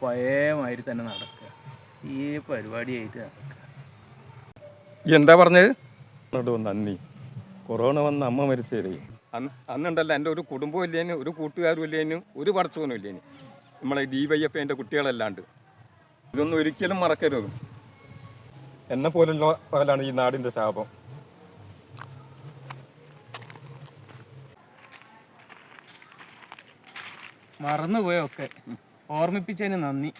പഴയമാതിരി തന്നെ നടക്കുക, ഈ പരിപാടിയായിട്ട് നടക്കുക. എന്താ പറഞ്ഞത്? നന്ദി. കൊറോണ വന്ന് അമ്മ മരിച്ചേരേ അന്നുണ്ടല്ലോ, എൻ്റെ ഒരു കുടുംബം ഇല്ലേനും ഒരു കൂട്ടുകാരും ഇല്ലേനും ഒരു പടച്ചവനും ഇല്ലേനും, നമ്മളെ DYFI എൻ്റെ കുട്ടികളല്ലാണ്ട്. ഇതൊന്നും ഒരിക്കലും മറക്കരുത്. എന്നെ പോലുള്ളവരാണ് ഈ നാടിൻ്റെ ശാപം. മറന്നുപോയൊക്കെ ഓർമ്മിപ്പിച്ചതിന് നന്ദി.